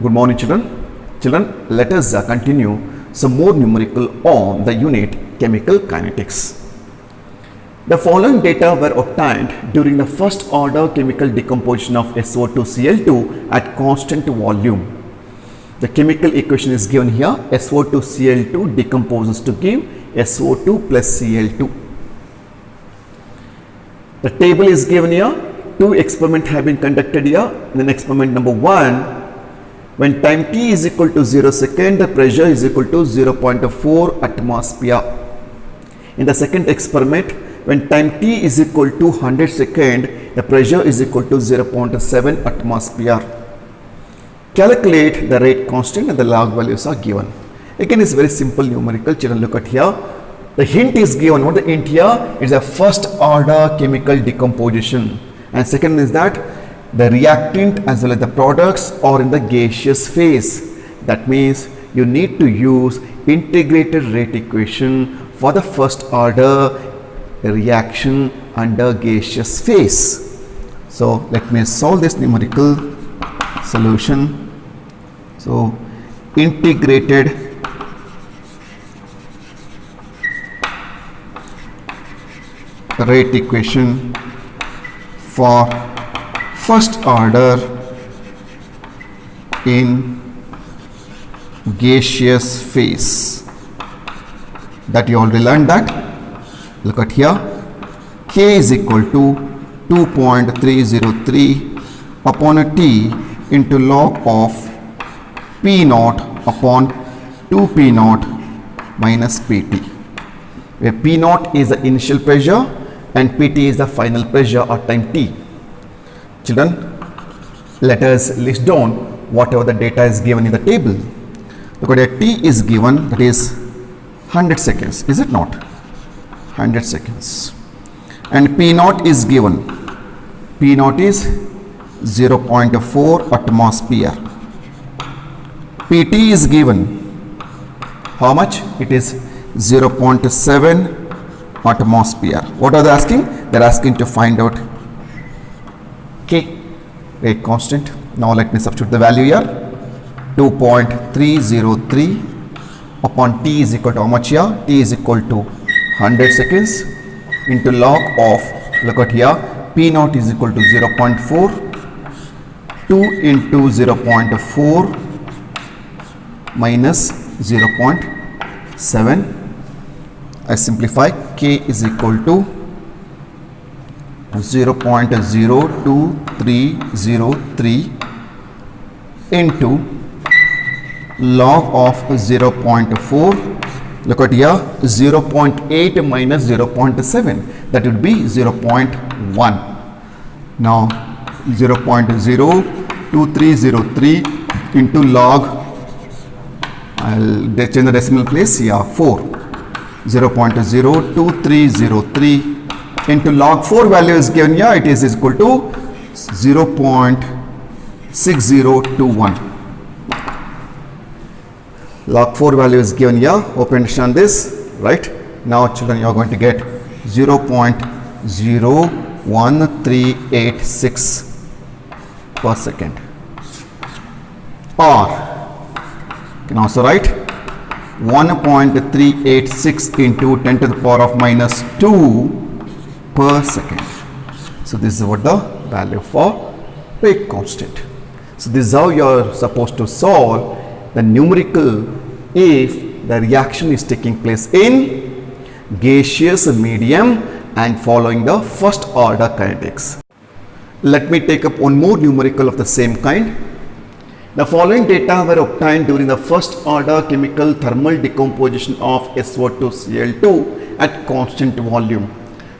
Good morning, children. Children, let us continue some more numerical on the unit chemical kinetics. The following data were obtained during the first order chemical decomposition of SO2Cl2 at constant volume. The chemical equation is given here. SO2Cl2 decomposes to give SO2 plus Cl2. The table is given here. Two experiments have been conducted here. Then experiment number 1, when time t is equal to 0 second, the pressure is equal to 0.4 atmosphere. In the second experiment, when time t is equal to 100 second, the pressure is equal to 0.7 atmosphere. Calculate the rate constant and the log values are given. Again, it's very simple numerical. Children, look at here. The hint is given. What the hint here is a first order chemical decomposition. And second is that the reactant as well as the products are in the gaseous phase. That means you need to use integrated rate equation for the first order reaction under gaseous phase. So let me solve this numerical solution. So integrated rate equation for first order in gaseous phase. That you already learned that. Look at here. K is equal to 2.303 upon a T into log of P naught upon 2 P naught minus Pt, where P naught is the initial pressure and Pt is the final pressure or time t. Children, let us list down whatever the data is given in the table. Look at that, t is given, that is 100 seconds, is it not? 100 seconds. And P naught is given. P naught is 0.4 atmosphere. Pt is given. How much? It is 0.7 atmosphere. What are they asking? They are asking to find out K, rate constant. Now let me substitute the value here. 2.303 upon T is equal to how much here? T is equal to 100 seconds into log of, look at here, P naught is equal to 0.4, 2 into 0.4 minus 0.7. I simplify. K is equal to 0.02303 into log of 0.4. Look at here, 0.8 minus 0.7, that would be 0.1. Now 0.02303 into log, I'll change the decimal place here, 4. 0.02303 into log 4 value is given here, it is equal to 0.6021. Log 4 value is given here. Hope you understand this, right? Now children, you are going to get 0.01386 per second. Or you can also write 1.386 into 10 to the power of minus 2 per second. So this is what the value for rate constant. So this is how you are supposed to solve the numerical if the reaction is taking place in gaseous medium and following the first order kinetics. Let me take up one more numerical of the same kind. The following data were obtained during the first order chemical thermal decomposition of SO2Cl2 at constant volume.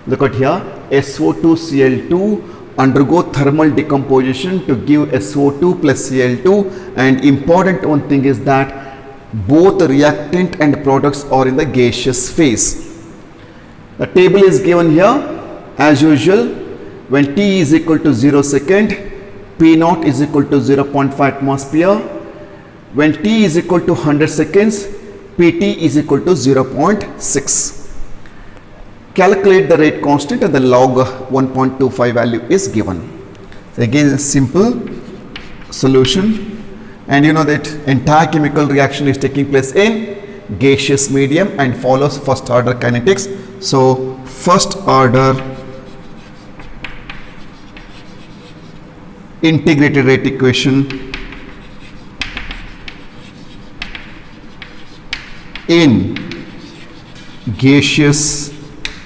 Look at here, SO2Cl2 undergo thermal decomposition to give SO2 plus Cl2, and important one thing is that both the reactant and products are in the gaseous phase. The table is given here as usual. When t is equal to 0 second, P naught is equal to 0.5 atmosphere. When t is equal to 100 seconds, Pt is equal to 0.6. Calculate the rate constant and the log 1.25 value is given. So again, a simple solution. And you know that entire chemical reaction is taking place in gaseous medium and follows first order kinetics. So first order integrated rate equation in gaseous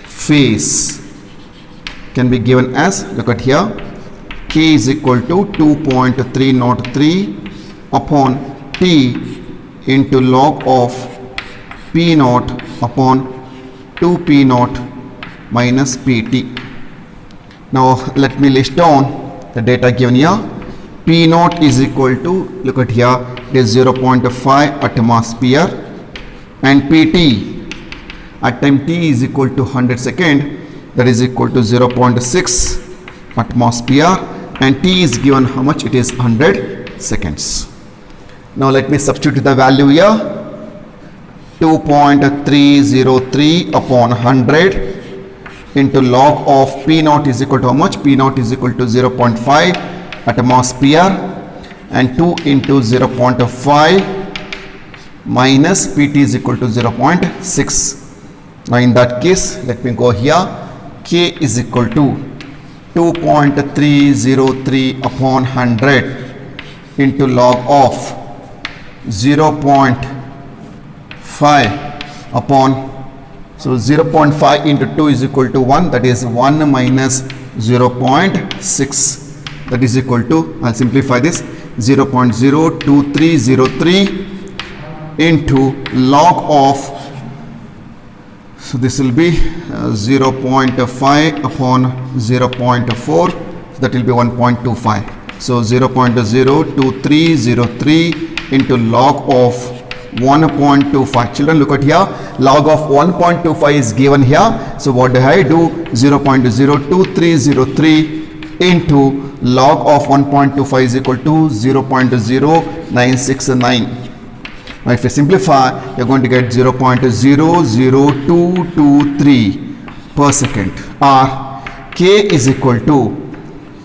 phase can be given as, look at here, K is equal to 2.303 upon T into log of P naught upon 2P naught minus Pt. Now let me list down the data given here. P naught is equal to, look at here, it is 0.5 atmosphere, and Pt at time t is equal to 100 second, that is equal to 0.6 atmosphere, and t is given how much? It is 100 seconds. Now let me substitute the value here. 2.303 upon 100 into log of P naught is equal to how much? P naught is equal to 0.5 atmosphere, and 2 into 0.5 minus Pt is equal to 0.6. Now in that case, let me go here. K is equal to 2.303 upon 100 into log of 0.5 upon, so 0.5 into 2 is equal to 1, that is 1 minus 0.6, that is equal to, I'll simplify this, 0.02303 into log of, so this will be 0.5 upon 0.4, so that will be 1.25. So 0.02303 into log of 1.25. Children, look at here, log of 1.25 is given here. So what do I do? 0.02303 into log of 1.25 is equal to 0.0969. Now if you simplify, you are going to get 0.00223 per second, or K is equal to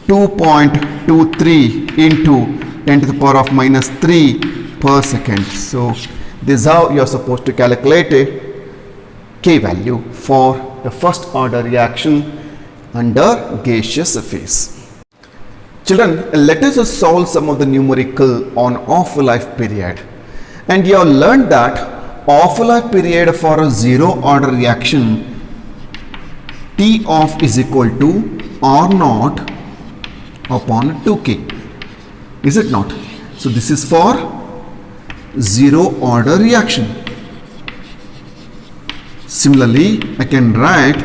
2.23 into 10 to the power of minus 3 per second. So this is how you are supposed to calculate a K value for the first order reaction under gaseous phase. Children, let us solve some of the numerical on off-life period. And you have learned that off-life period for a zero order reaction, T off is equal to R naught upon 2K. Is it not? So this is for zero order reaction. Similarly, I can write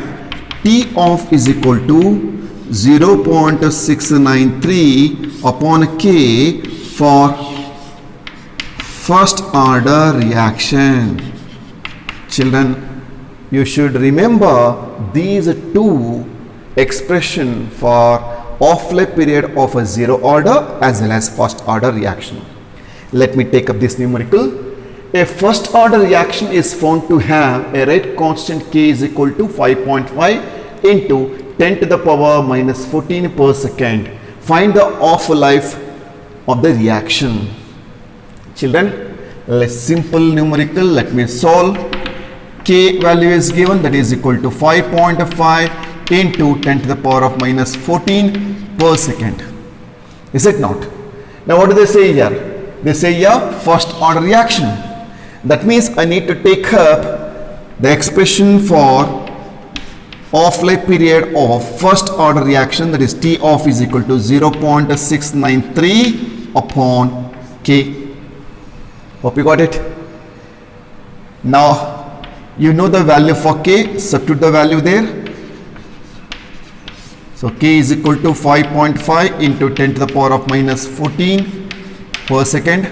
T off is equal to 0.693 upon K for first order reaction. Children, you should remember these two expression for off-life period of a zero order as well as first order reaction. Let me take up this numerical. A first order reaction is found to have a rate constant K is equal to 5.5 into 10 to the power minus 14 per second. Find the off-life of the reaction. Children, let's simple numerical. Let me solve. K value is given, that is equal to 5.5 into 10 to the power of minus 14 per second. Is it not? Now what do they say here? They say here first order reaction. That means I need to take up the expression for off-life period of first order reaction, that is T off is equal to 0.693 upon K. Hope you got it. Now you know the value for K, substitute the value there. So K is equal to 5.5 into 10 to the power of minus 14 per second.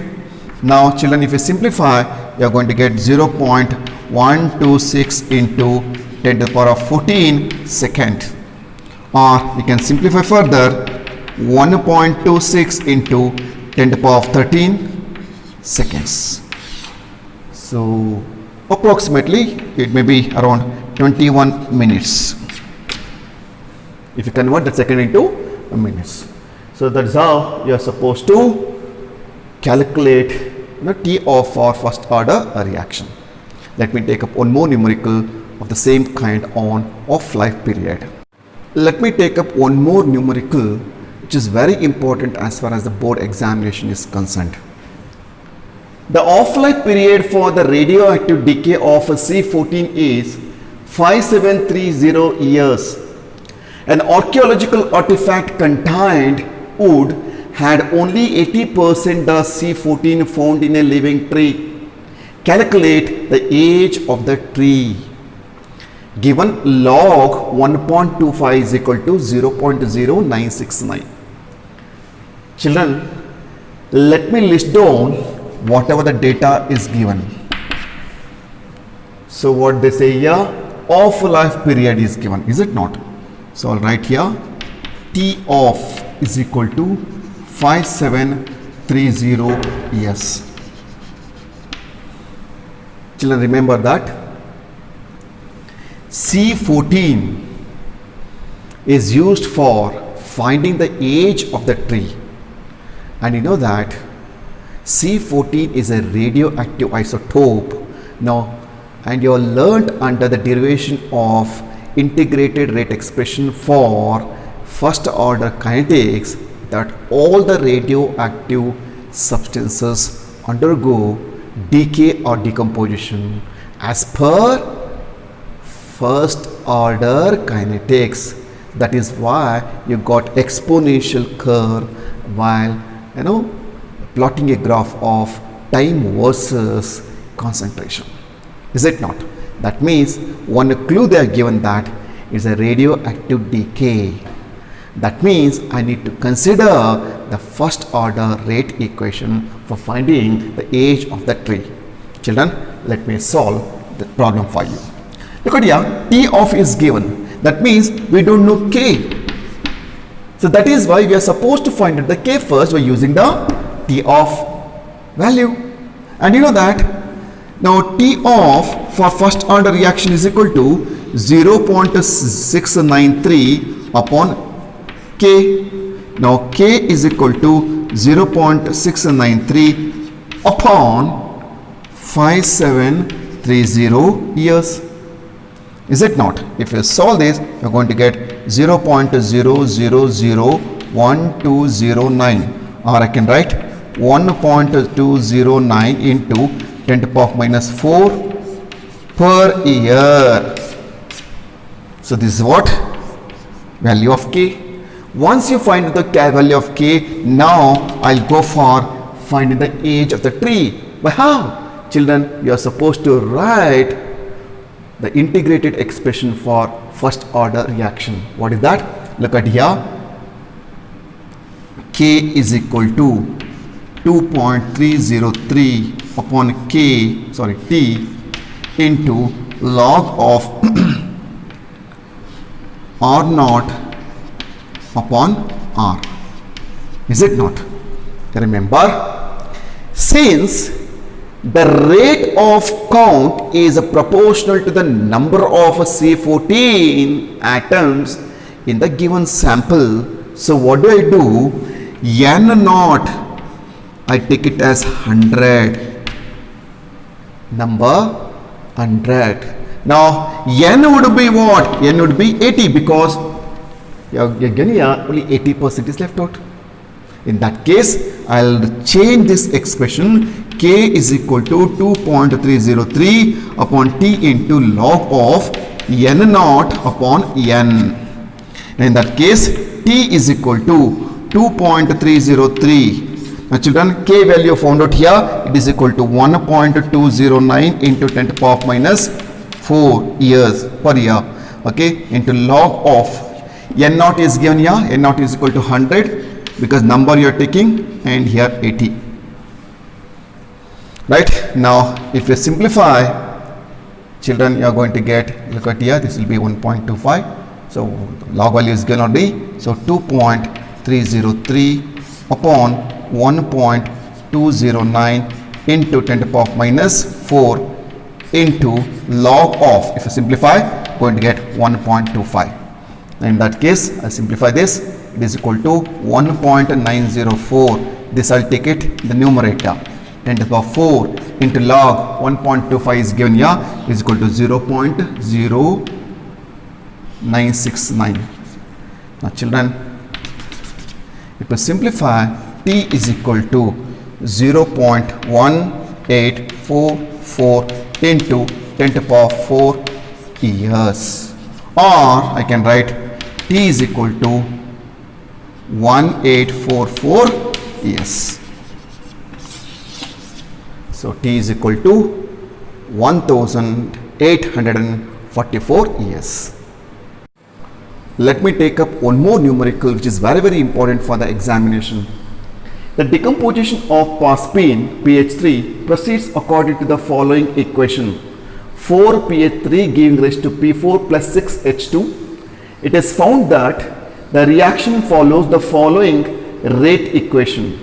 Now children, if you simplify, you are going to get 0.126 into 10 to the power of 14 second, or you can simplify further, 1.26 into 10 to the power of 13 seconds. So approximately it may be around 21 minutes if you convert the second into minutes. So that's how you are supposed to calculate T of for first order reaction. Let me take up one more numerical of the same kind on off-life period. Let me take up one more numerical which is very important as far as the board examination is concerned. The off-life period for the radioactive decay of C14 is 5730 years. An archaeological artifact contained wood had only 80% the C14 found in a living tree. Calculate the age of the tree. Given log 1.25 is equal to 0.0969. Children, let me list down whatever the data is given. So what they say here, off-life period is given, is it not? So I'll write here T off is equal to 5730 years. Children, remember that C14 is used for finding the age of the tree, and you know that C14 is a radioactive isotope. Now, and you have learned under the derivation of integrated rate expression for first order kinetics that all the radioactive substances undergo decay or decomposition as per first order kinetics. That is why you got exponential curve while plotting a graph of time versus concentration, is it not? That means one clue they are given that is a radioactive decay. That means I need to consider the first order rate equation for finding the age of the tree. Children, let me solve the problem for you. Look at here, T off is given. That means we don't know K. So that is why we are supposed to find out the K first by using the T off value. And you know that now T off for first order reaction is equal to 0.693 upon K. Now K is equal to 0.693 upon 5730 years. Is it not? If you solve this, you are going to get 0.001209, or I can write 1.209 into 10 to the power minus 4 per year. So this is what? Value of K. Once you find the value of K, now I'll go for finding the age of the tree. But how? Children, you are supposed to write the integrated expression for first order reaction. What is that? Look at here. K is equal to 2.303 upon T into log of R naught upon R. Is it not? Remember, since the rate of count is proportional to the number of C14 atoms in the given sample. So what do? N naught, I take it as 100. Number 100. Now N would be what? N would be 80 because only 80% is left out. In that case, I'll change this expression. K is equal to 2.303 upon T into log of N naught upon N. In that case, T is equal to 2.303. Now children, K value found out here, it is equal to 1.209 into 10 to the power minus 4 years per year. Okay, into log of N naught is given here. N naught is equal to 100 because number you are taking, and here 80. Right, now if you simplify, children, you are going to get, look at here, this will be 1.25. So log value is given already. So 2.303 upon 1.209 into 10 to the power minus 4 into log of, if you simplify, going to get 1.25. In that case, I simplify this, it is equal to 1.904. This I'll take it the numerator. 10 to the power 4 into log 1.25 is given here is equal to 0.0969. Now children, if we simplify, t is equal to 0.1844 into 10 to the power 4 years, or I can write t is equal to 1844 years. So t is equal to 1844 years. Let me take up one more numerical which is very important for the examination. The decomposition of phosphine pH3 proceeds according to the following equation. 4 pH3 giving rise to P4 plus 6 H2. It is found that the reaction follows the following rate equation.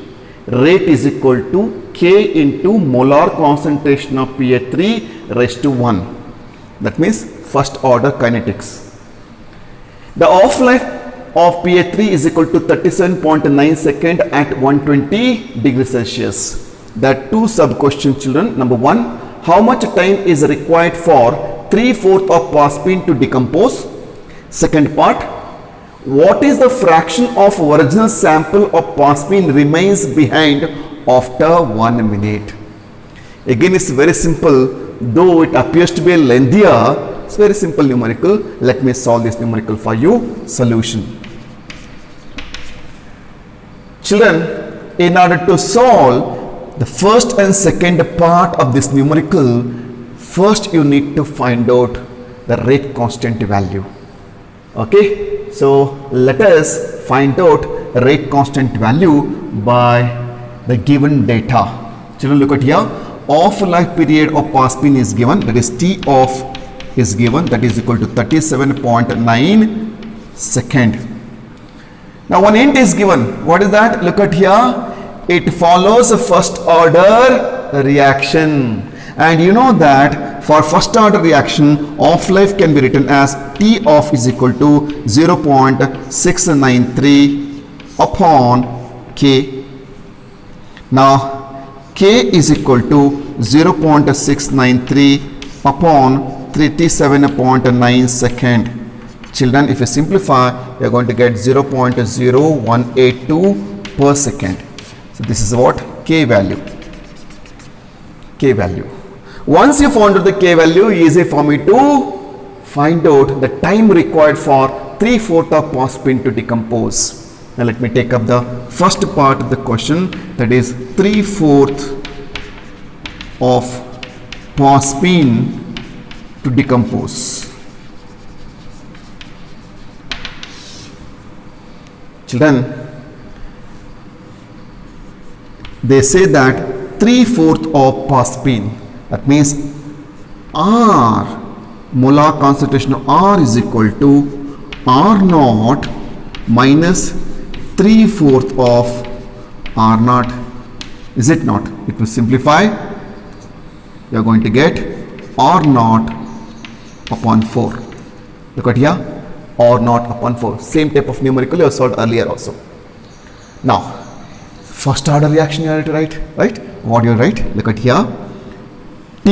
Rate is equal to K into molar concentration of pH3 raised to 1. That means first order kinetics. The half-life of pH3 is equal to 37.9 seconds at 120 degrees Celsius. There are two sub-questions, children. Number 1, how much time is required for 3/4 of phosphine to decompose? Second part, what is the fraction of original sample of phosphine remains behind after 1 minute? Again, it's very simple, though it appears to be lengthier. It's very simple numerical. Let me solve this numerical for you. Solution. Children, in order to solve the first and second part of this numerical, first you need to find out the rate constant value. Okay, so let us find out the rate constant value by the given data. Children, look at here. Half-life period of phosphine is given, that is T off is given, that is equal to 37.9 second. Now one int is given. What is that? Look at here. It follows a first order reaction, and you know that for first order reaction, half-life can be written as T off is equal to 0.693 upon K. Now K is equal to 0.693 upon 37.9 second. Children, if you simplify, you are going to get 0.0182 per second. So this is what K value. K value. Once you found out the K value, easy for me to find out the time required for 3/4 of phosphine to decompose. Now let me take up the first part of the question, that is 3/4 of phosphine to decompose. Children, they say that 3/4 of phosphine, that means R, molar concentration of R is equal to R naught minus 3/4 of R naught. Is it not? If you simplify, you are going to get R naught upon 4. Look at here, R naught upon 4. Same type of numerical you have solved earlier also. Now, first order reaction you have to write, right? What you write? Look at here. T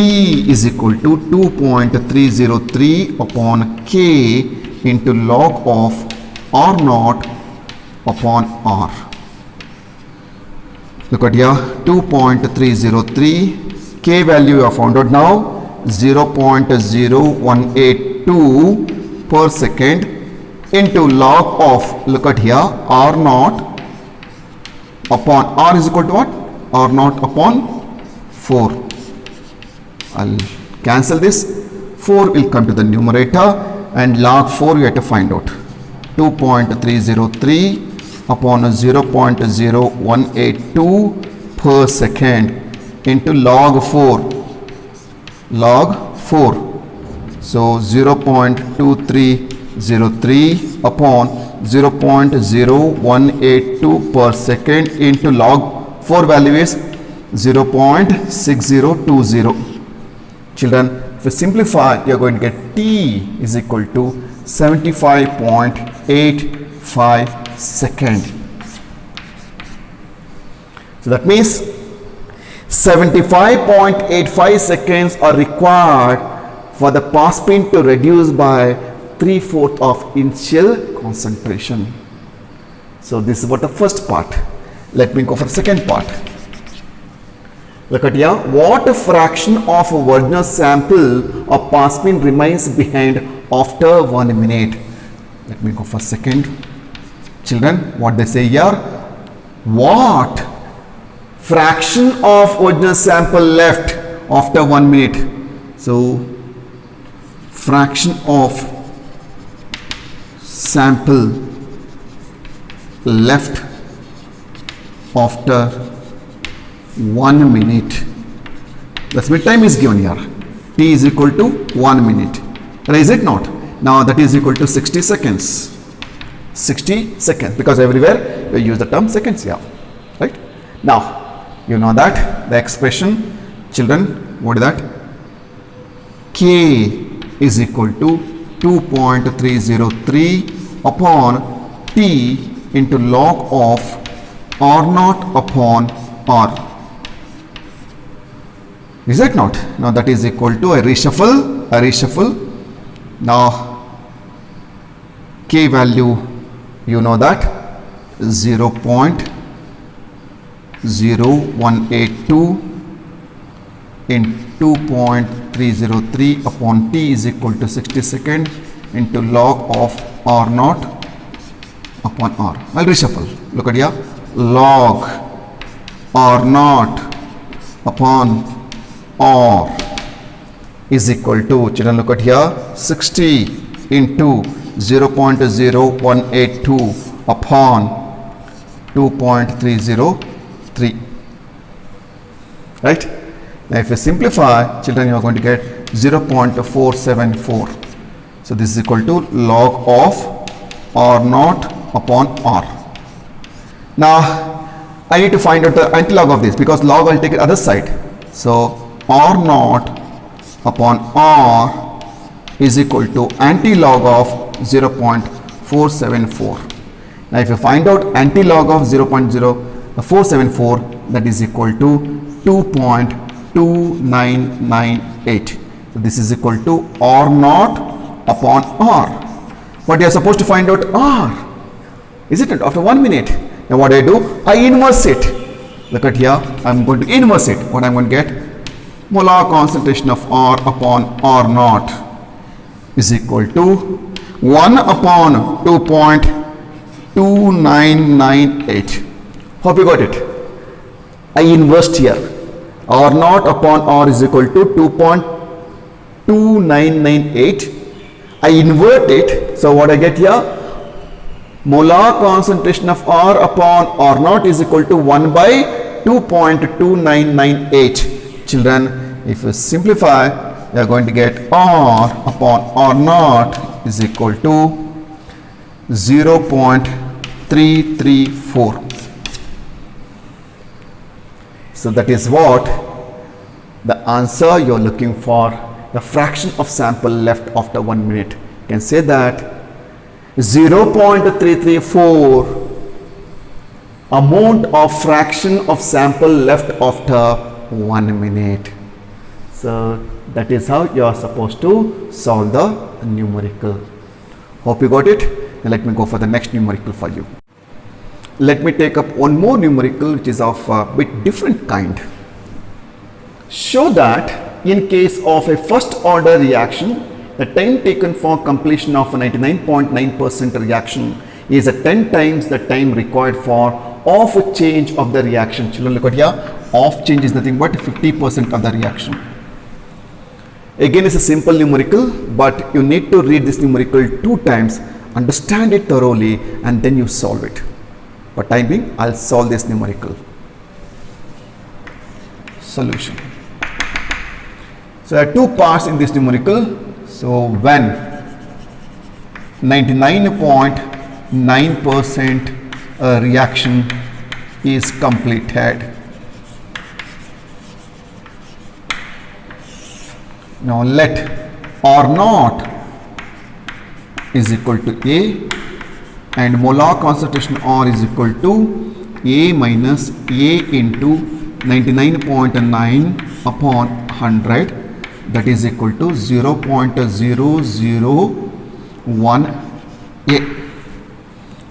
is equal to 2.303 upon K into log of R naught upon R. Look at here, 2.303. K value you have found out now, 0.0182 per second into log of, look at here, R naught upon R is equal to what? R naught upon 4. I'll cancel this. 4 will come to the numerator, and log 4 you have to find out. 2.303 upon 0.0182 per second into log 4. Log 4. So 0.2303 upon 0.0182 per second into log 4 value is 0.6020. Children, if you simplify, you are going to get T is equal to 75.856 second. So that means 75.85 seconds are required for the pass spin to reduce by 3/4 of initial concentration. So this is what the first part. Let me go for the second part. Look at here. What fraction of a original sample of pass spin remains behind after 1 minute? Let me go for second. Children, what they say here? What fraction of original sample left after 1 minute? So fraction of sample left after 1 minute. The split time is given here. T is equal to 1 minute. Is it not? Now that is equal to 60 seconds. 60 seconds, because everywhere we use the term seconds here. Right? Now you know that the expression, children, what is that? K is equal to 2.303 upon T into log of R0 upon R. Is that not? Now that is equal to a reshuffle. Now K value, you know that 0.0182 in 2.303 upon T is equal to 60 second into log of R0 upon R. I'll reshuffle. Look at here. Log R0 upon R is equal to, children, look at here, 60 into 0.0182 upon 2.303. Right? Now if you simplify, children, you are going to get 0.474. So this is equal to log of R0 upon R. Now I need to find out the antilog of this, because log I'll take it other side. So R0 upon R is equal to antilog of 0.474. Now if you find out antilog of 0.0474, that is equal to 2.2998. So this is equal to R0 upon R. But you are supposed to find out R, isn't it, after 1 minute? Now what I do? I inverse it. Look at here, I am going to inverse it. What I am going to get? Molar concentration of R upon R0 is equal to 1 upon 2.2998. Hope you got it. I inversed here. R0 upon R is equal to 2.2998. I invert it. So what I get here? Molar concentration of R upon R0 is equal to 1 by 2.2998. Children, if you simplify, you are going to get R upon R0 is equal to 0.334. So that is what the answer you are looking for, the fraction of sample left after 1 minute. You can say that 0.334 amount of fraction of sample left after 1 minute. So that is how you are supposed to solve the numerical. Hope you got it. Now let me go for the next numerical for you. Let me take up one more numerical which is of a bit different kind. Show that in case of a first order reaction, the time taken for completion of a 99.9% reaction is 10 times the time required for off change of the reaction. Children, look at here. Off change is nothing but 50% of the reaction. Again, it's a simple numerical, but you need to read this numerical 2 times, understand it thoroughly, and then you solve it. For time being, I'll solve this numerical. Solution. So there are 2 parts in this numerical. So when 99.9% reaction is completed, now let R0 is equal to A and molar concentration R is equal to A minus A into 99.9 upon 100, that is equal to 0.001 A.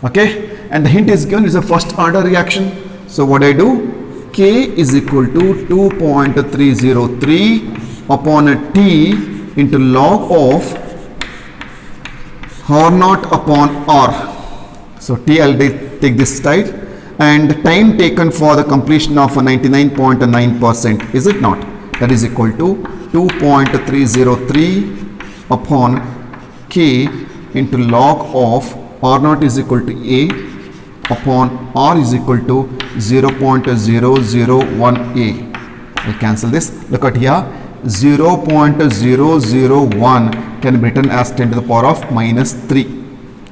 Okay, and the hint is given is a first order reaction. So what I do, K is equal to 2.303 upon a T into log of R naught upon R. So T, I'll take this side, and time taken for the completion of 99.9%, is it not? That is equal to 2.303 upon K into log of R naught is equal to A upon R is equal to 0.001 A. I'll cancel this. Look at here, 0.001 can be written as 10 to the power of minus 3.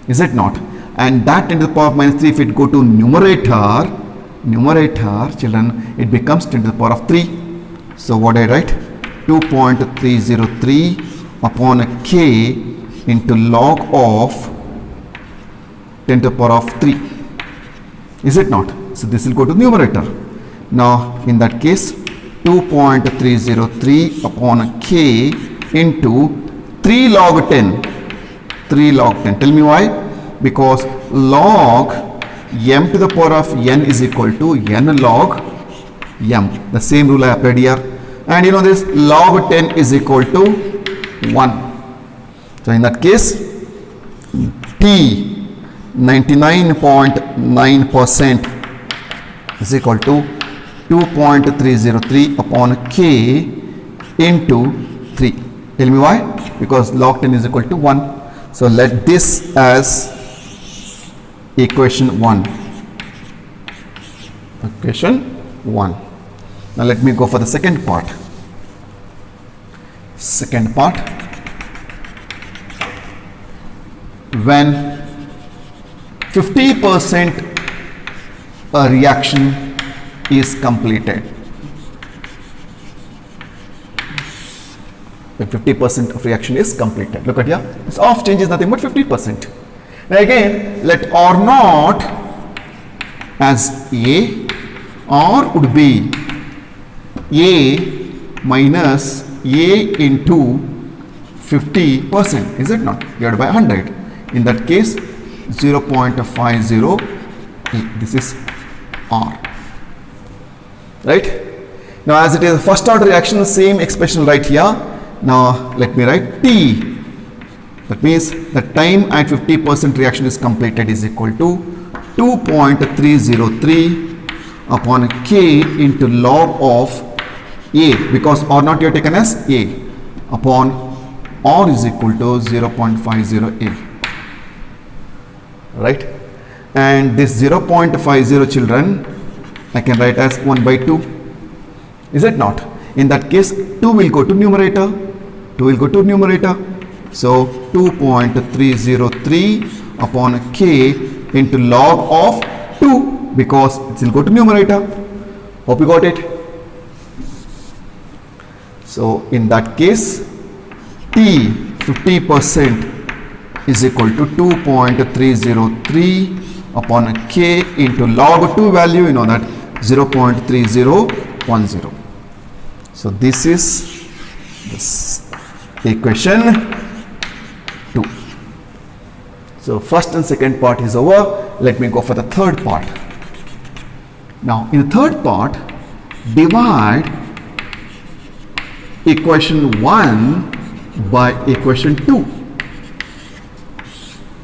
Is it not? And that 10 to the power of minus 3, if it go to numerator, children, it becomes 10 to the power of 3. So what I write? 2.303 upon a K into log of 10 to the power of 3. Is it not? So this will go to numerator. Now in that case, 2.303 upon a K into 3 log 10. 3 log 10. Tell me why? Because log m to the power of n is equal to n log m. The same rule I applied here. And you know this, log 10 is equal to 1. So in that case, T 99.9% is equal to 2.303 upon K into 3. Tell me why? Because log 10 is equal to 1. So let this as equation 1. Equation 1. Now let me go for the second part. Second part. When 50% a reaction is completed. When 50% of reaction is completed. Look at here. This off change is nothing but 50%. Now again, let R naught as A. R would be A minus A into 50%. Is it not? Divided by 100. In that case, 0.50. This is R. Right? Now as it is a first order reaction, same expression right here. Now let me write T. That means the time at 50% reaction is completed is equal to 2.303 upon K into log of A, because R naught you have taken as A, upon R is equal to 0.50 A. Right? And this 0.50, children, I can write as 1 by 2. Is it not? In that case, 2 will go to numerator. 2 will go to numerator. So 2.303 upon K into log of 2, because it will go to numerator. Hope you got it. So in that case, T 50% is equal to 2.303 upon K into log 2 value, you know that 0.3010. So this is this equation 2. So first and second part is over. Let me go for the third part. Now in the third part, divide equation 1 by equation 2.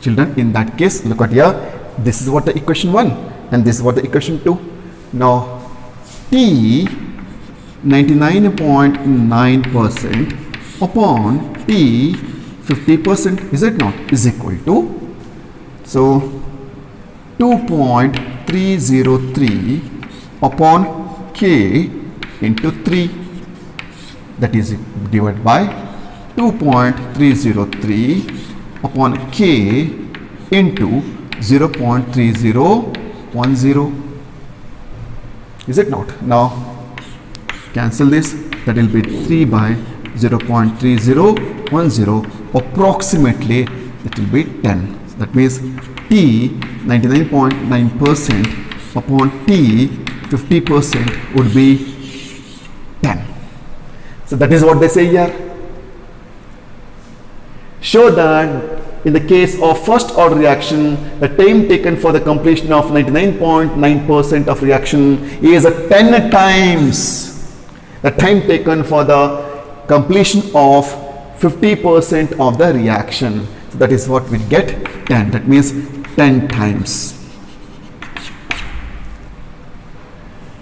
Children, in that case, look at here. This is what the equation 1 and this is what the equation 2. Now T 99.9% upon T 50%, is it not, is equal to, so 2.303 upon K into 3, that is divided by 2.303 upon K into 0.3010. Is it not? Now cancel this, that will be 3 by 0.3010, approximately it will be 10. That means T 99.9% upon T 50% would be 10. So that is what they say here. Show that in the case of first order reaction, the time taken for the completion of 99.9% of reaction is 10 times the time taken for the completion of 50% of the reaction. So that is what we get, 10. That means 10 times.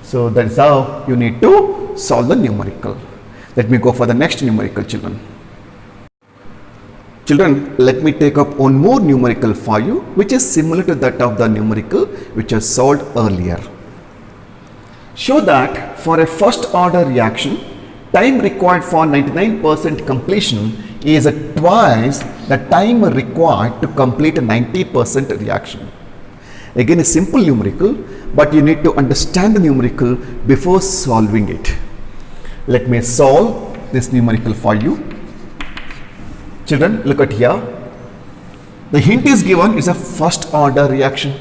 So that is how you need to solve the numerical. Let me go for the next numerical, children. Children, let me take up one more numerical for you, which is similar to that of the numerical which was solved earlier. Show that for a first order reaction, time required for 99% completion is twice the time required to complete a 90% reaction. Again, a simple numerical, but you need to understand the numerical before solving it. Let me solve this numerical for you. Children, look at here. The hint is given is a first order reaction.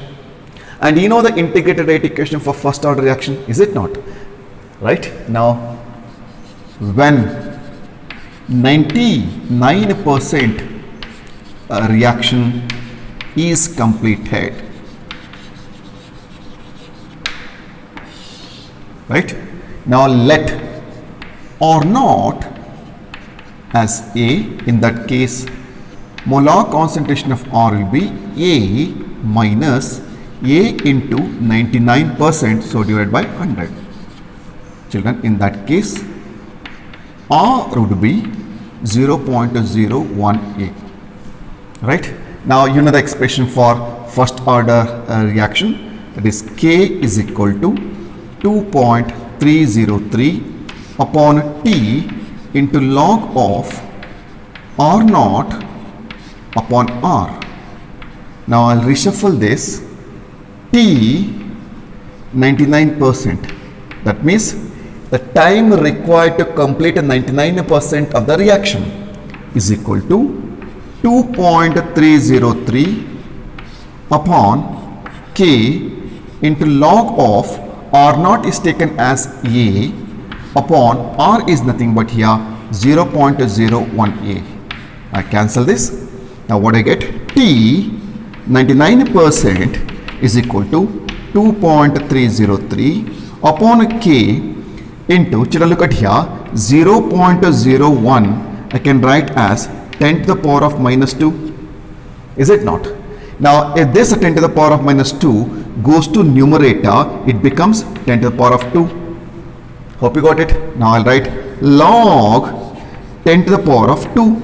And you know the integrated rate equation for first order reaction, is it not? Right? Now, when 99% reaction is completed, right? Now let R naught as A. In that case, molar concentration of R will be A minus A into 99%, so divided by 100. Children, in that case, R would be 0.01A. Right? Now, you know the expression for first order reaction, that is K is equal to 2.303 upon T into log of R naught upon R. Now I'll reshuffle this. T 99%. That means the time required to complete 99% of the reaction is equal to 2.303 upon K into log of R naught is taken as A upon R is nothing but here 0.01A. I cancel this. Now what I get? T 99% is equal to 2.303 upon K into, children look at here, 0.01 I can write as 10 to the power of minus 2. Is it not? Now if this 10 to the power of minus 2 goes to numerator, it becomes 10 to the power of 2. Hope you got it. Now I'll write log 10 to the power of 2.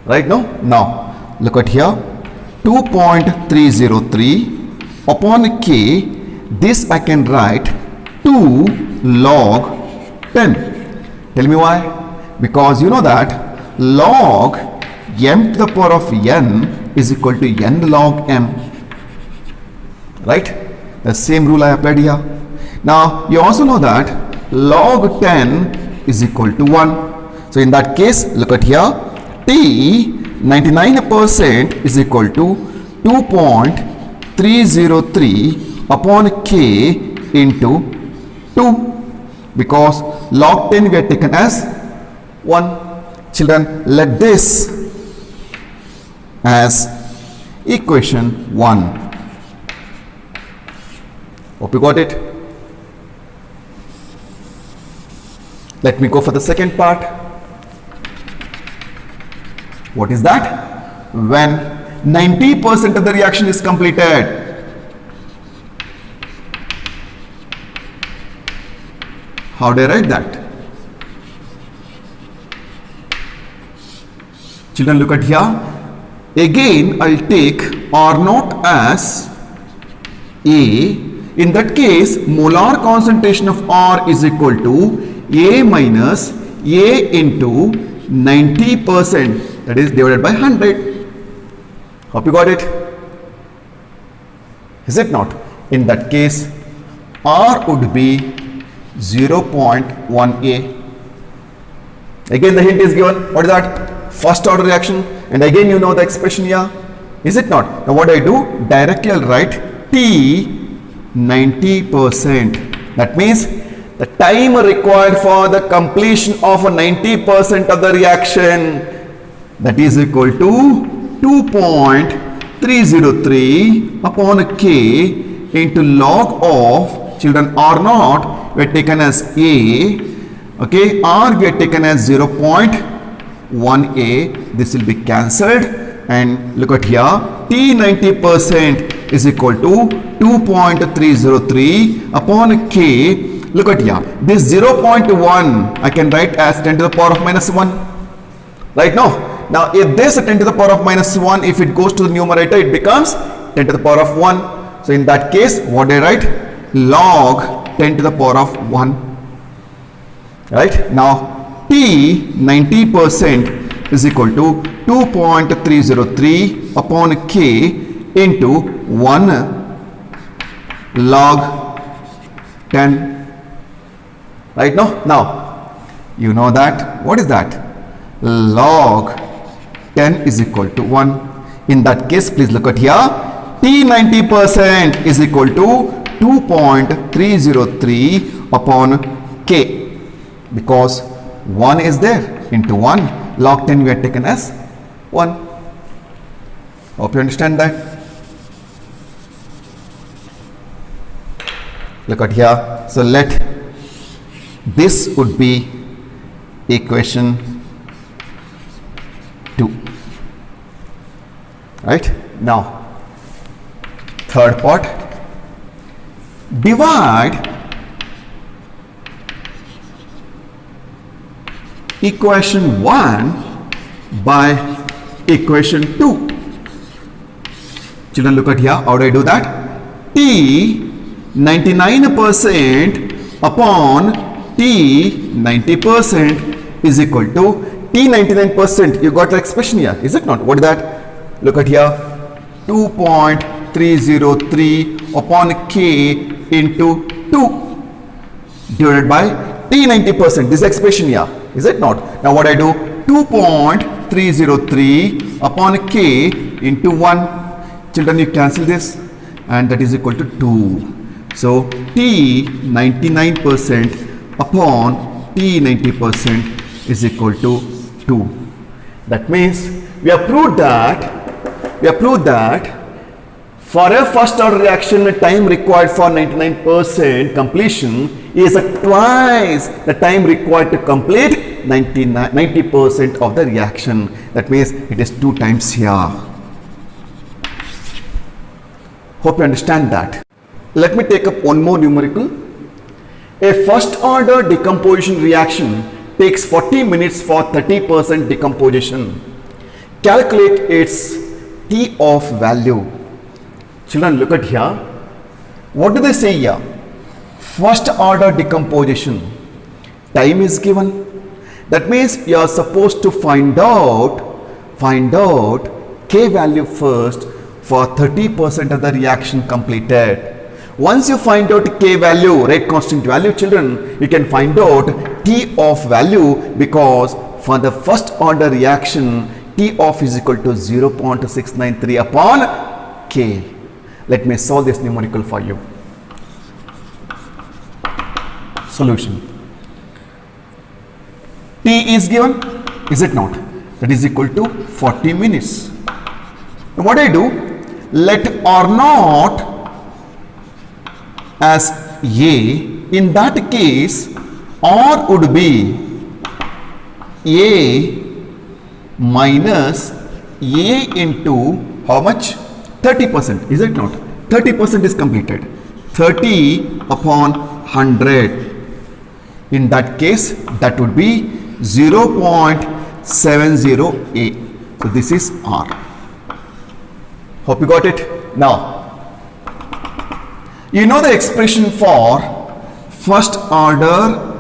Right now? Now look at here, 2.303 upon K, this I can write 2 log 10. Tell me why? Because you know that log m to the power of n is equal to n log m. Right? The same rule I applied here. Now you also know that log 10 is equal to 1. So in that case, look at here, T 99% is equal to 2.303 upon K into 2, because log 10 we are taken as 1. Children, let this as equation 1. Hope you got it. Let me go for the second part. What is that? When 90% of the reaction is completed. How do I write that? Children, look at here. Again, I'll take R naught as A. In that case, molar concentration of R is equal to A minus A into 90%, that is divided by 100. Hope you got it. Is it not? In that case, R would be 0.1A. Again, the hint is given. What is that? First order reaction. And again, you know the expression here. Is it not? Now what I do? Directly I'll write T 90%. That means the time required for the completion of a 90% of the reaction, that is equal to 2.303 upon K into log of, children, R naught we are taken as A, okay, R we are taken as 0.1A, this will be cancelled, and look at here, T 90% is equal to 2.303 upon K. Look at here, this 0.1 I can write as 10 to the power of minus 1, right? Now if this 10 to the power of minus 1, if it goes to the numerator, it becomes 10 to the power of 1. So in that case, what do I write? Log 10 to the power of 1, right? Now T 90% is equal to 2.303 upon K into 1 log 10. Right now you know that, what is that? Log 10 is equal to 1. In that case, please look at here, T 90% is equal to 2.303 upon K, because 1 is there, into 1 log 10 we are taken as 1. Hope you understand that. Look at here, so let this would be equation 2, right? Now third part, divide equation 1 by equation 2. Children, look at here, how do I do that? T 99% upon T 90% is equal to T 99%. You got the expression here, is it not? What is that? Look at here, 2.303 upon K into 2 divided by T 90%. This expression here, is it not? Now what I do? 2.303 upon K into 1. Children, you cancel this, and that is equal to 2. So T 99% upon T 90% is equal to 2. That means we have proved that for a first order reaction, the time required for 99% completion is twice the time required to complete 90% of the reaction. That means it is 2 times here. Hope you understand that. Let me take up one more numerical. A first order decomposition reaction takes 40 minutes for 30% decomposition. Calculate its T of value. Children, look at here. What do they say here? First order decomposition. Time is given. That means you are supposed to find out K value first for 30% of the reaction completed. Once you find out K value, rate constant value, children, you can find out T of value, because for the first order reaction, T of is equal to 0.693 upon K. Let me solve this numerical for you. Solution. T is given, is it not? That is equal to 40 minutes. Now what I do? Let R naught as A. In that case, R would be A minus A into how much? 30%, is it not? 30% is completed. 30 upon 100. In that case, that would be 0.70A. So this is R. Hope you got it. Now, you know the expression for first order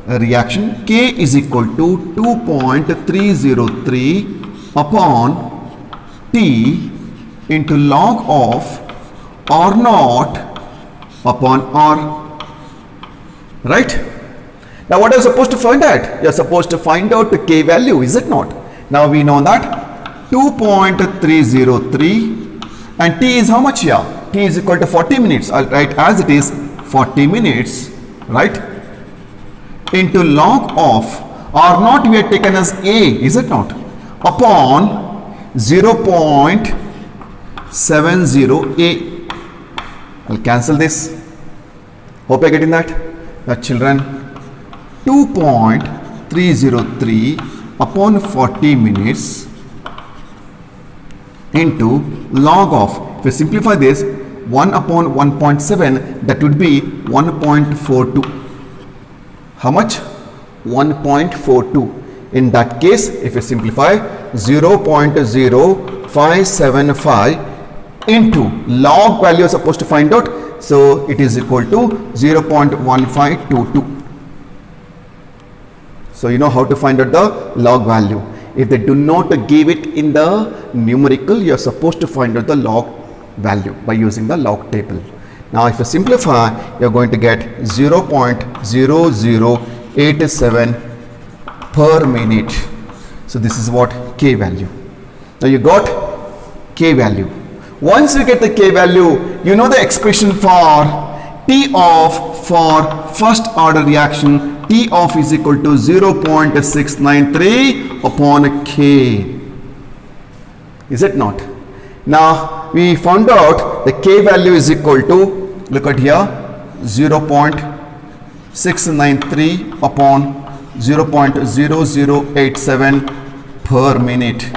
reaction, K is equal to 2.303 upon T into log of R naught upon R. Right? Now what are you supposed to find out? You are supposed to find out the K value, is it not? Now we know that 2.303, and T is how much here? T is equal to 40 minutes. I'll write as it is 40 minutes, right? Into log of R naught we have taken as A, is it not? Upon 0.70A. I'll cancel this. Hope you're getting that. Now children, 2.303 upon 40 minutes into log of, if we simplify this, 1 upon 1.7, that would be 1.42. How much? 1.42. In that case, if we simplify, 0.0575 into log value is supposed to find out, so it is equal to 0.1522. So you know how to find out the log value. If they do not give it in the numerical, you are supposed to find out the log value by using the log table. Now if you simplify, you are going to get 0.0087 per minute. So this is what K value. Now you got K value. Once you get the K value, you know the expression for T off for first order reaction. T off is equal to 0.693 upon K. Is it not? Now we found out the K value is equal to, look at here, 0.693 upon 0.0087 per minute.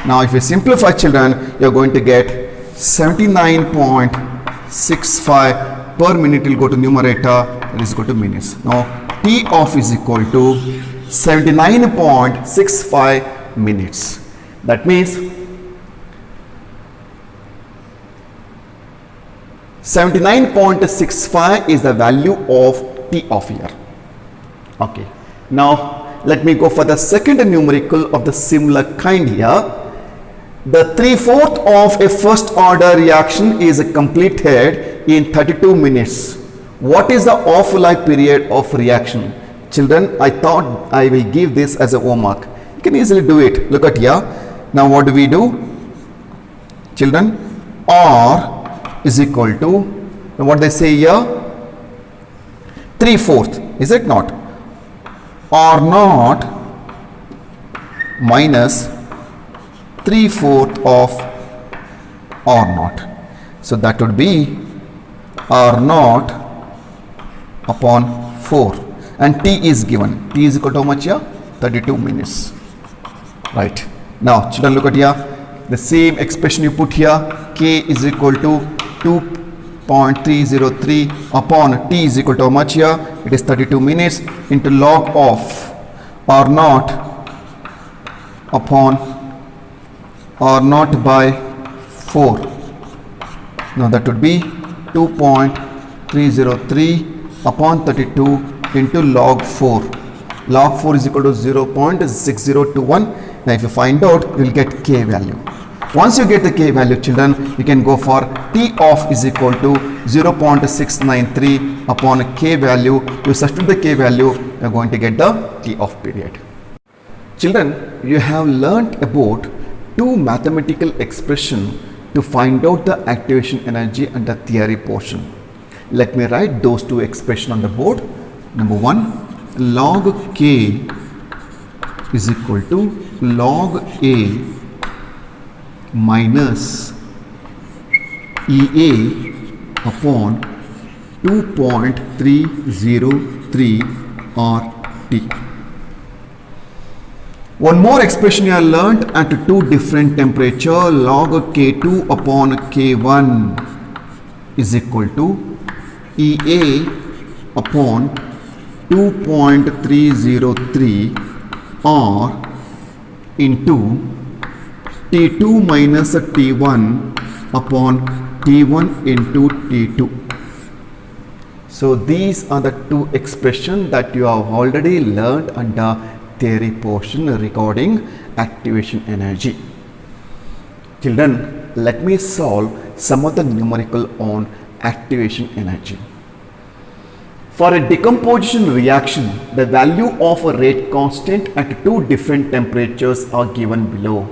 Now if you simplify children, you are going to get 79.65 per minute will go to numerator, that is equal to minutes. Now T off is equal to 79.65 minutes. That means 79.65 is the value of T off here. Okay. Now let me go for the second numerical of the similar kind here. The 3/4 of a first order reaction is completed in 32 minutes. What is the off-life period of reaction? Children, I thought I will give this as a homework. You can easily do it. Look at here. Now what do we do? Children, R is equal to, what they say here? 3/4, is it not? R naught minus 3/4 of R naught. So that would be R naught upon 4, and T is given. T is equal to how much here? 32 minutes. Right. Now children, look at here. The same expression you put here. K is equal to 2.303 upon T is equal to how much here? It is 32 minutes into log of R naught upon R naught by 4. Now that would be 2.303 upon 32 into log 4. Log 4 is equal to 0.6021. Now if you find out, you will get K value. Once you get the K value, children, you can go for T off is equal to 0.693 upon K value. You substitute the K value, you are going to get the T off period. Children, you have learnt about two mathematical expressions to find out the activation energy and the theory portion. Let me write those two expressions on the board. Number one, log K is equal to log A minus EA upon 2.303 RT. One more expression you have learnt at two different temperature, log K2 upon K1 is equal to EA upon 2.303 R into T2 minus T1 upon T1 into T2. So these are the two expressions that you have already learned under theory portion regarding activation energy. Children, let me solve some of the numerical on activation energy. For a decomposition reaction, the value of a rate constant at two different temperatures are given below.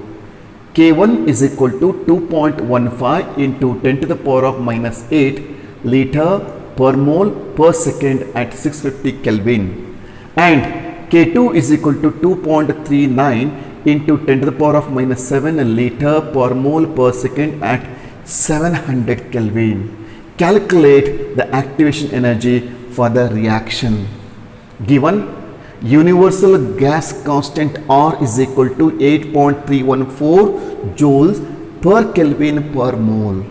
K1 is equal to 2.15 into 10 to the power of minus 8 liter per mole per second at 650 Kelvin, and K2 is equal to 2.39 into 10 to the power of minus 7 liter per mole per second at 700 Kelvin. Calculate the activation energy for the reaction. Given universal gas constant R is equal to 8.314 joules per Kelvin per mole.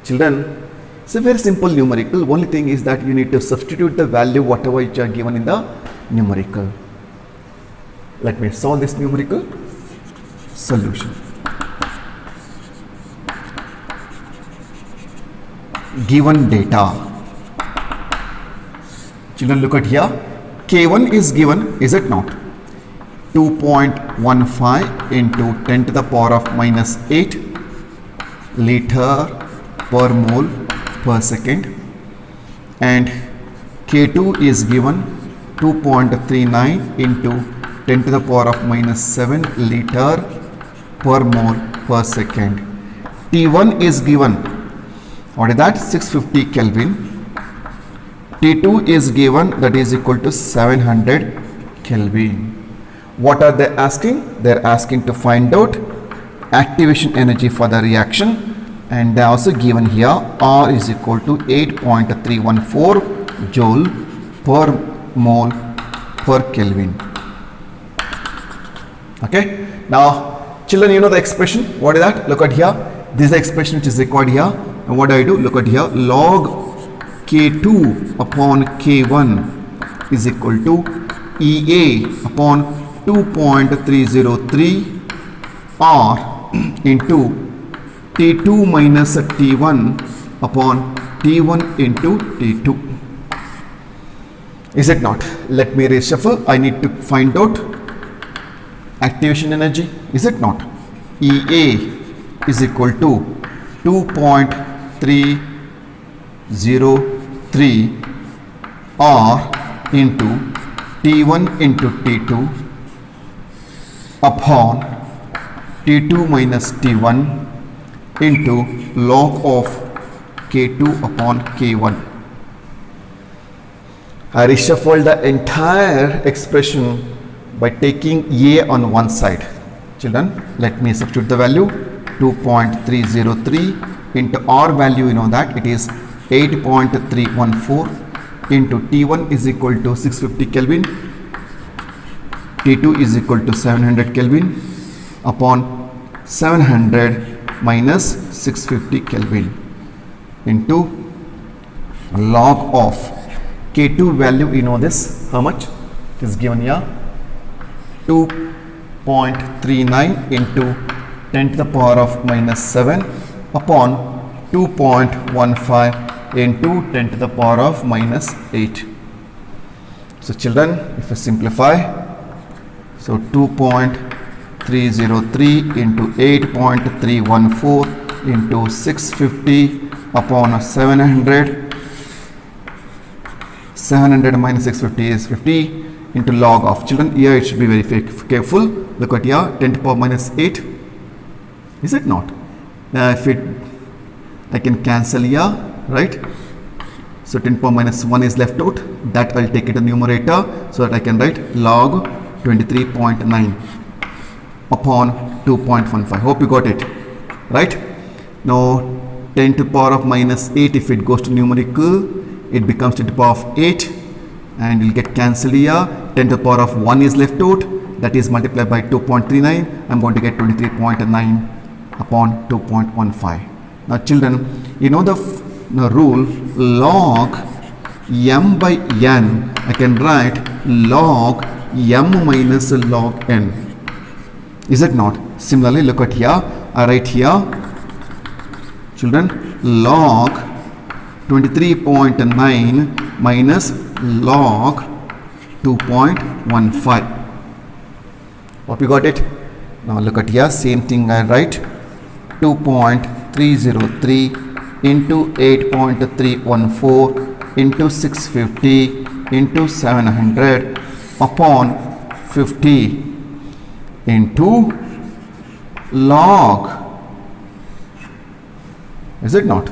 Children, it's a very simple numerical. Only thing is that you need to substitute the value whatever which are given in the numerical. Let me solve this numerical solution. Given data. Children, look at here. K1 is given, is it not? 2.15 into 10 to the power of minus 8 liter per mole per second, and K2 is given 2.39 into 10 to the power of minus 7 liter per mole per second. T1 is given, what is that? 650 Kelvin. T2 is given, that is equal to 700 Kelvin. What are they asking? They are asking to find out activation energy for the reaction, and they are also given here R is equal to 8.314 joule per mole per Kelvin. Okay. Now, children, you know the expression. What is that? Look at here. This is the expression which is required here. And what do I do? Look at here. Log K2 upon K1 is equal to EA upon 2.303 R into T2 minus T1 upon T1 into T2. Is it not? Let me reshuffle. I need to find out activation energy. Is it not? EA is equal to 2.303 R into T1 into T2 upon T2 minus T1 into log of K2 upon K1. I reshuffle the entire expression by taking A on one side. Children, let me substitute the value. 2.303 into R value, you know that it is 8.314 into T1 is equal to 650 Kelvin, T2 is equal to 700 Kelvin upon 700 minus 650 Kelvin into log of K2 value, you know this, how much? It is given here, 2.39 into 10 to the power of minus 7 upon 2.15 into 10 to the power of minus 8. So children, if I simplify, so 2.303 into 8.314 into 650 upon 700, 700 minus 650 is 50 into log of, children, here it should be very careful. Look at here, 10 to the power minus 8. Is it not? If it, I can cancel here, right? So 10 to the power minus 1 is left out. That I'll take it in numerator so that I can write log 23.9 upon 2.15. Hope you got it, right? Now 10 to the power of minus 8, if it goes to numerical, it becomes 10 to the power of 8 and you'll get cancelled here. 10 to the power of 1 is left out, that is multiplied by 2.39. I'm going to get 23.9 upon 2.15. Now children, you know the rule log m by n, I can write log m minus log n. Is it not? Similarly, look at here, I write here, children, log 23.9 minus log 2.15. Hope you got it. Now look at here, same thing I write, 2.303 into 8.314 into 650 into 700 upon 50 into log, is it not,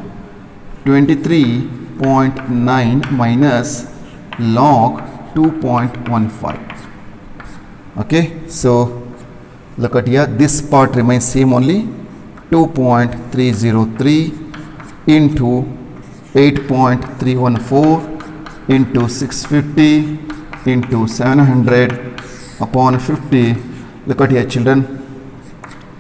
23.9 minus log 2.15. Okay, so look at here, this part remains same only, 2.303 into 8.314 into 650 into 700 upon 50. Look at here children,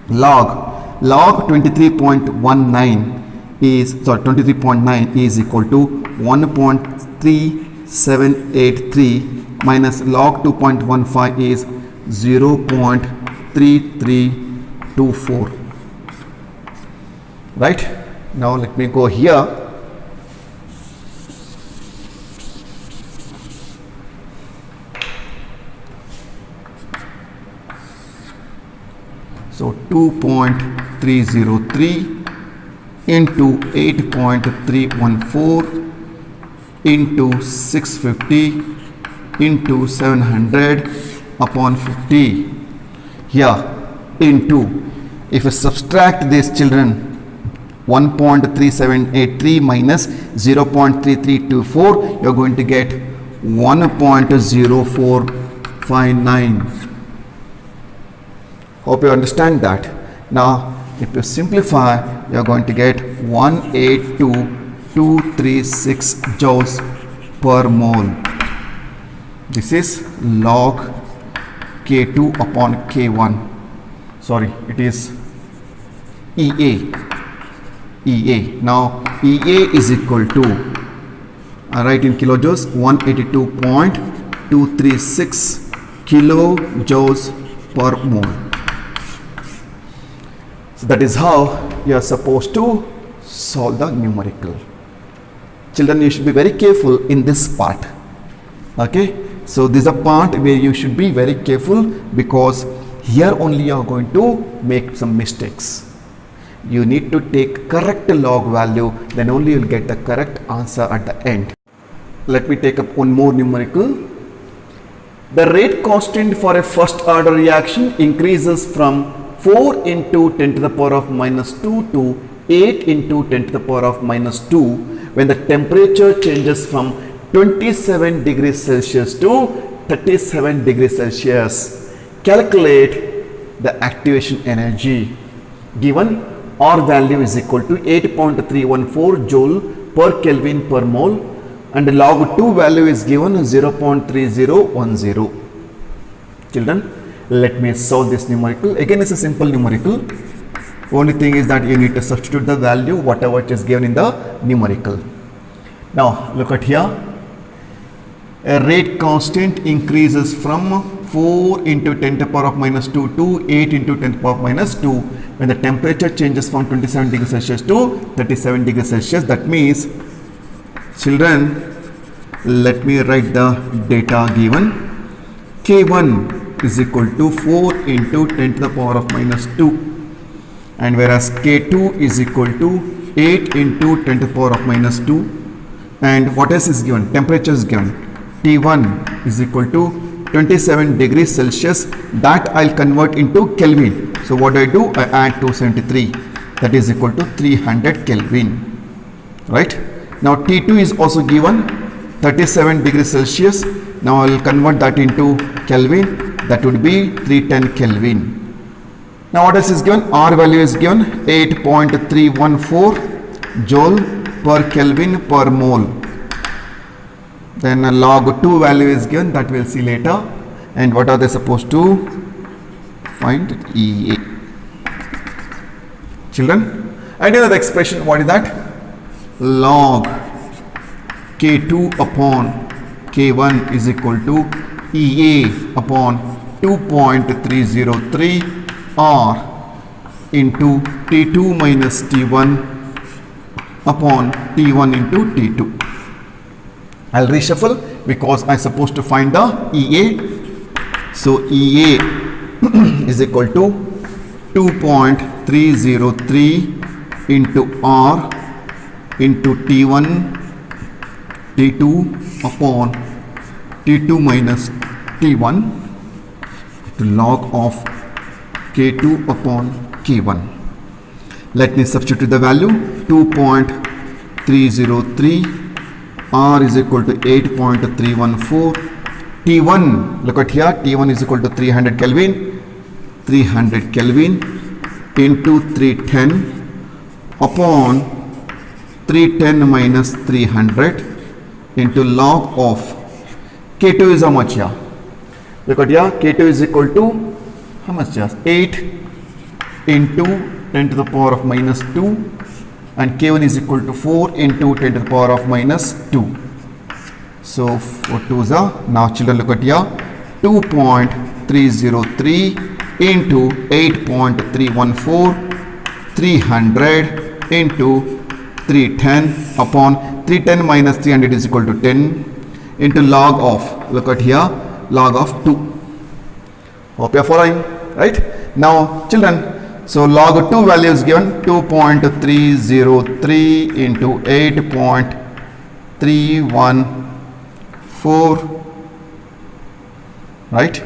log 23.19 is, sorry, 23.9 is equal to 1.3783 minus log 2.15 is 0.3324. Right? Now let me go here. So 2.303 into 8.314 into 650 into 700 upon 50. Here into, if you subtract this children, 1.3783 minus 0.3324, you are going to get 1.0459. Hope you understand that. Now if you simplify, you are going to get 182,236 joules per mole. This is log K2 upon K1. Sorry, it is EA. Now EA is equal to, I write in kilojoules, 182.236 kilojoules per mole. So that is how you are supposed to solve the numerical. Children, you should be very careful in this part. Okay, so this is a part where you should be very careful, because here only you are going to make some mistakes. You need to take correct log value, then only you will get the correct answer at the end. Let me take up one more numerical. The rate constant for a first order reaction increases from 4 into 10 to the power of minus 2 to 8 into 10 to the power of minus 2 when the temperature changes from 27 degrees Celsius to 37 degrees Celsius. Calculate the activation energy. Given R value is equal to 8.314 joule per Kelvin per mole, and the log 2 value is given 0.3010. Children, let me solve this numerical. Again, it's a simple numerical. Only thing is that you need to substitute the value whatever it is given in the numerical. Now look at here. A rate constant increases from 4 into 10 to the power of minus 2 to 8 into 10 to the power of minus 2 when the temperature changes from 27 degrees Celsius to 37 degrees Celsius. That means, children, let me write the data given. K1 is equal to 4 into 10 to the power of minus 2, and whereas K2 is equal to 8 into 10 to the power of minus 2, and what else is given? Temperature is given. T1 is equal to 27 degrees Celsius, that I'll convert into Kelvin. So what do? I add 273, that is equal to 300 Kelvin, right? Now T2 is also given 37 degrees Celsius. Now I'll convert that into Kelvin, that would be 310 Kelvin. Now what else is given? R value is given 8.314 joule per Kelvin per mole. Then a log 2 value is given, that we'll see later. And what are they supposed to find? EA. Children, and you know the expression, what is that? Log K2 upon K1 is equal to EA upon 2.303 R into T2 minus T1 upon T1 into T2. I'll reshuffle because I'm supposed to find the EA. So EA is equal to 2.303 into R into T1 T2 upon T2 minus T1, the log of K2 upon K1. Let me substitute the value 2.303, R is equal to 8.314, T1, look at here, T1 is equal to 300 Kelvin, 300 Kelvin into 310 upon 310 minus 300 into log of K2 is how much here? Look at here, K2 is equal to how much? Just 8 into 10 to the power of minus 2, and K1 is equal to 4 into 10 to the power of minus 2. So 4 2s are, now children look at here, 2.303 into 8.314, 300 into 310 upon 310 minus 300 is equal to 10 into log of, look at here, log of 2. Hope you are following, right? Now children, so log of 2 value is given 2.303 into 8.314, right,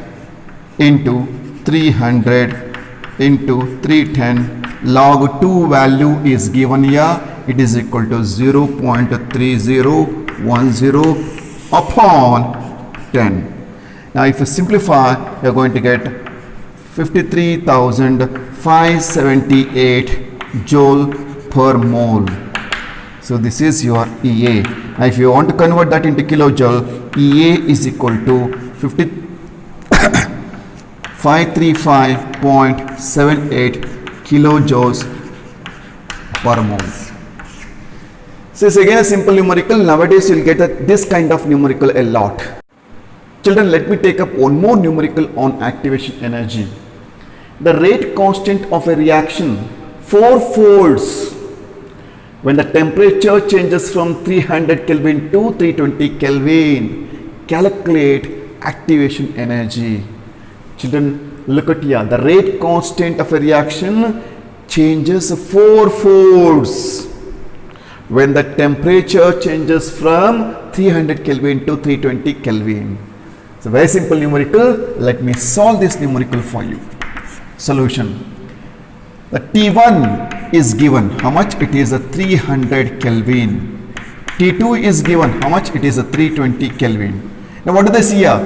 into 300 into 310. Log 2 value is given here, it is equal to 0.3010 upon 10. Now if you simplify, you are going to get 53,578 joule per mole. So this is your EA. Now if you want to convert that into kilojoule, EA is equal to 535.78 kilojoules per mole. So it's again a simple numerical. Nowadays you will get this kind of numerical a lot. Children, let me take up one more numerical on activation energy. The rate constant of a reaction fourfolds when the temperature changes from 300 Kelvin to 320 Kelvin. Calculate activation energy. Children, look at here. The rate constant of a reaction changes fourfolds when the temperature changes from 300 Kelvin to 320 Kelvin. It's a very simple numerical. Let me solve this numerical for you. Solution. The T1 is given how much? It is a 300 Kelvin. T2 is given how much? It is a 320 Kelvin. Now what do they see here?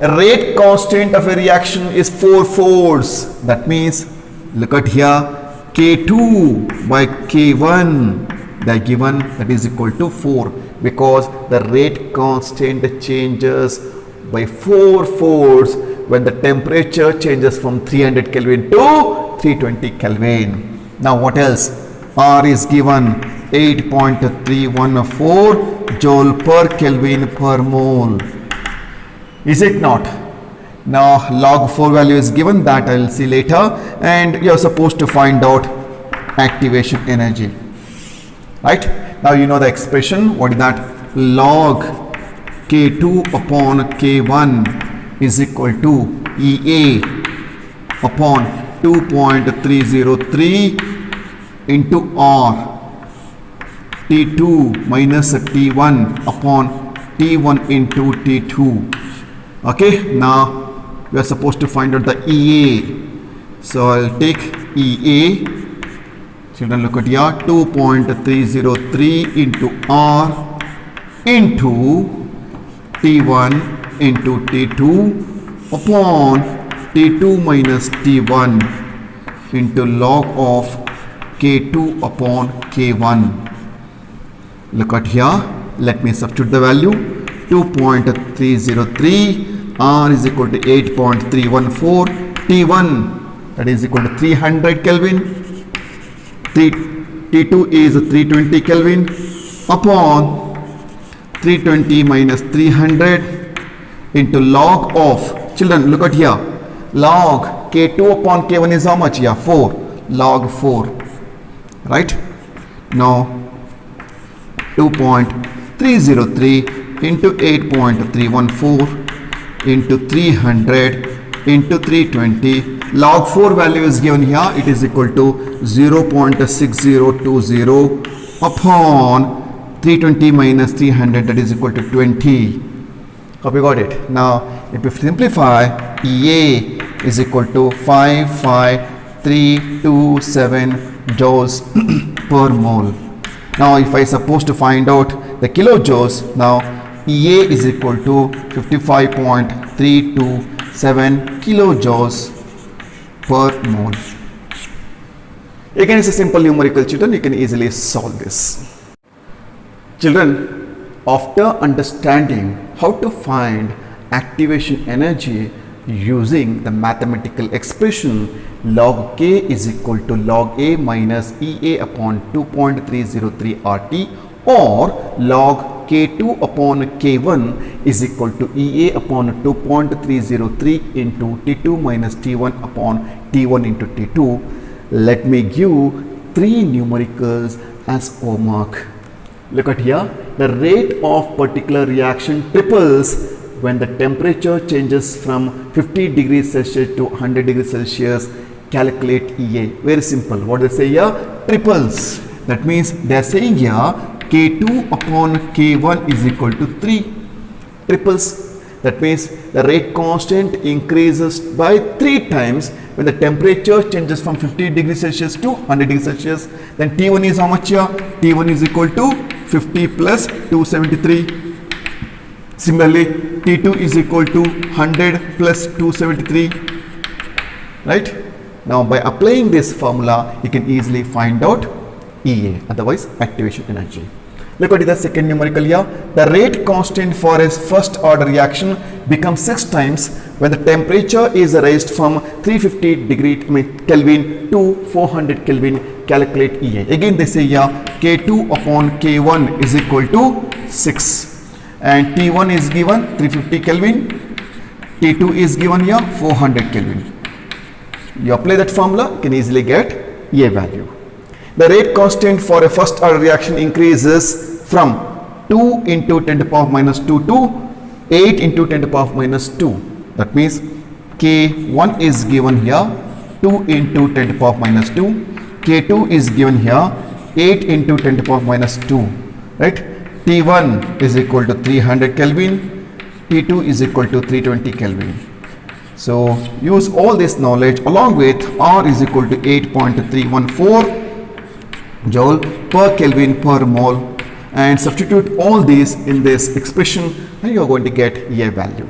A rate constant of a reaction is fourfolds. That means, look at here, K2 by K1, they are given, that is equal to 4, because the rate constant changes by fourfolds when the temperature changes from 300 Kelvin to 320 Kelvin. Now what else? R is given 8.314 joule per Kelvin per mole. Is it not? Now log 4 value is given, that I will see later, and you are supposed to find out activation energy. Right? Now you know the expression. What is that? Log K2 upon K1 is equal to EA upon 2.303 into R T2 minus T1 upon T1 into T2. Okay, now we are supposed to find out the EA. So I'll take EA. Children, look at here, 2.303 into R into T1 into T2 upon T2 minus T1 into log of K2 upon K1. Look at here, let me substitute the value. 2.303, R is equal to 8.314, T1 that is equal to 300 Kelvin, T2 is 320 Kelvin upon 320 minus 300 into log of, children look at here, log K2 upon K1 is how much here? 4, log 4, right? Now 2.303 into 8.314 into 300 into 320, log 4 value is given here, it is equal to 0.6020 upon 320 minus 300, that is equal to 20. Hope you got it. Now if you simplify, EA is equal to 55 0.327 joules per mole. Now if I supposed to find out the kilojoules, now EA is equal to 55.327 kilojoules per mole. Again, it's a simple numerical, children. You can easily solve this. Children, after understanding how to find activation energy using the mathematical expression log K is equal to log A minus EA upon 2.303 RT, or log K2 upon K1 is equal to EA upon 2.303 into T2 minus T1 upon T1 into T2. Let me give three numericals as homework. Look at here, the rate of particular reaction triples when the temperature changes from 50 degrees Celsius to 100 degrees Celsius. Calculate EA. Very simple. What they say here? Triples. That means they are saying here K2 upon K1 is equal to 3. Triples. That means the rate constant increases by 3 times when the temperature changes from 50 degrees Celsius to 100 degrees Celsius. Then T1 is how much here? T1 is equal to 50 plus 273. Similarly, T2 is equal to 100 plus 273. Right? Now by applying this formula, you can easily find out EA, otherwise activation energy. Look at the second numerical here. The rate constant for a first order reaction becomes 6 times when the temperature is raised from 350 Kelvin to 400 Kelvin. Calculate EA. Again they say here K2 upon K1 is equal to 6. And T1 is given 350 Kelvin. T2 is given here 400 Kelvin. You apply that formula, you can easily get EA value. The rate constant for a first order reaction increases from 2 into 10 to the power minus 2 to 8 into 10 to the power minus 2. That means K1 is given here 2 into 10 to the power minus 2. K2 is given here 8 into 10 to the power minus 2. Right? T1 is equal to 300 Kelvin. T2 is equal to 320 Kelvin. So use all this knowledge along with R is equal to 8.314 joule per Kelvin per mole, and substitute all these in this expression and you are going to get EA value.